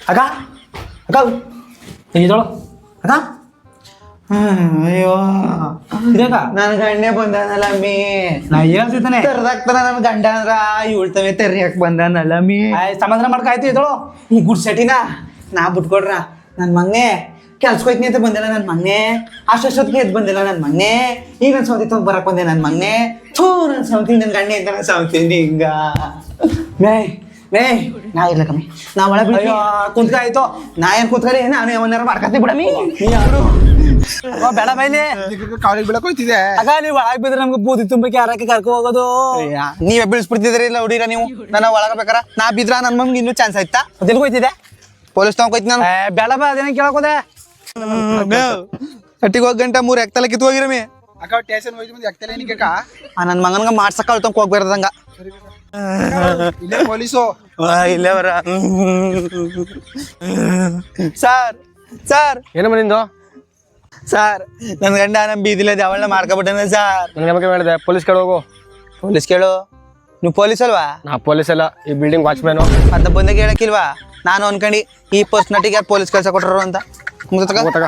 ಅಕ್ಕ ಅಕ್ಕ ತೆಗಿದೋಳು ಅಕ್ಕ ಅಯ್ಯೋ ಇದಾಗ ನನ್ ಗಂಡೆ ಬಂದಾನಲ್ಲ ಮೀ ನಾ ಹೇಳ್ತಿದ್ದಾನೆ ತೆರ್ದಾಕ್ತಾನ ನನ್ ಗಂಡ ಅಂದ್ರ ಇವಳ್ತವೆ ತೆರಿಯಕ್ ಬಂದಾನಲ್ಲ ಮೀ ಸಮಾಧಾನ ಮಾಡ್ಕಾಯ್ತು ಇದಳು ಈ ಗುಡ್ ಸೆಟಿನ ನಾ ಬಿಟ್ಕೊಡ್ರ ನನ್ ಮಗ್ನೆ ಕೆಲ್ಸಕ್ಕೆ ಅಂತ ಬಂದಿಲ್ಲ ನನ್ ಮಗ್ನೆ ಅಷ್ಟೊತ್ತಿಗೆ ಎದ್ದು ಬಂದಿಲ್ಲ ನನ್ ಮಗ್ನೆ ಈಗ ನನ್ ಸೌತಿ ತಗೊಂಡ್ ಬರಕ್ ಬಂದೆ ನನ್ ಮಗ್ನೆ ಥೂ ನನ್ ಸೌತಿ ನನ್ ಗಂಡೆ ಅಂತ ನನ್ ಸೌತೀನಿ ಹಿಂಗ ಮೇ ಮೇ ನಾ ಇರ್ಲ ಕಮ್ಮಿ ನಾ ಒಳಗೆ ಬಿಡ್ತೀವಿ ಕುಂತ್ಕಾಯ್ತು ನಾ ಏನ್ ಕೂತ್ಕೊಳ್ಳಿ ನಾನು ಯಾವನ್ನಾರ ಮಾಡ್ಕತ್ತಿ ಬಿಡಮಿ ಬೇಡ ಬೈಲಿ ಕಾಲಿಗೆ ಬೀಳಕ್ ಹೋಯ್ತಿದೆ. ಆಗ ನೀವು ಒಳಗೆ ಬಿದ್ರೆ ನಮ್ಗೆ ಬೂದಿ ತುಂಬಕ್ಕೆ ಯಾರಕ್ಕೆ ಕರ್ಕೊ ಹೋಗೋದು ನೀವೇ ಬೀಳಿಸ್ಬಿಡ್ತಿದ್ರಿ ಇಲ್ಲ ಹುಡುಗಿರ ನೀವು ನನ್ನ ಒಳಗ ಬೇಕಾರ ನಾ ಬಿದ್ರ ನನ್ ಮಮ್ಗೆ ಇನ್ನೂ ಚಾನ್ಸ್ ಆಯ್ತಾ ಅದೇನು ಹೋಯ್ತಿದೆ ಪೊಲೀಸ್ ತಗೊಂಡ್ ನಾನು ಬೇಡ ಬಾ ಅದೇನ ಕೇಳಕೋದೆ ಕಟ್ಟಿಗೆ ಹೋಗ್ ಗಂಟ 3 ಎಕ್ತಲ ಕಿತ್ತು ಹೋಗಿರಮಿ ಅಕ್ಕ ಸ್ಟೇಷನ್ ಹೋಯ್ತು ಮುಂದೆ ಆಗ್ತಲ್ಲ ಏನಕ್ಕೆ ನನ್ ಮಗನ್ಗ ಮಾಡ್ಸಕ್ ಕಳ್ತಂಕ್ ಹೋಗ್ಬೇಡ್ದಂಗ ಇಲ್ಲೇ ಪೊಲೀಸು ಇಲ್ಲೇ ಬರ ಸರ್ ಸರ್ ಏನಮ್ಮ ನಿಂದು ಸರ್ ನನ್ ಗಂಡ ನಮ್ ಬೀದಿಲ್ಲ ಅವಳನ್ನ ಮಾಡ್ಕೊಬಿಟ್ಟನ ಸರ್ ನನಗೆ ನಮಗೆ ಹೇಳಿದೆ ಪೊಲೀಸ್ ಕೇಳಿ ಹೋಗು. ಪೊಲೀಸ್ ಕೇಳು ನೀವು ಪೊಲೀಸ್ ಅಲ್ವಾ ನಾ ಪೊಲೀಸ್ ಅಲ್ಲ, ಈ ಬಿಲ್ಡಿಂಗ್ ವಾಚ್ಮ್ಯಾನು. ಅಂತ ಬಂದಾಗ ಹೇಳಕ್ಕಿಲ್ವಾ ನಾನು ಅನ್ಕಂಡಿ ಈ ಪರ್ಸನಾಲಿಟಿಗೆ ಯಾರು ಪೊಲೀಸ್ ಕೆಲಸ ಕೊಟ್ಟರು ಅಂತ ಮುಗಿತಕ ಗೊತ್ತಾಗ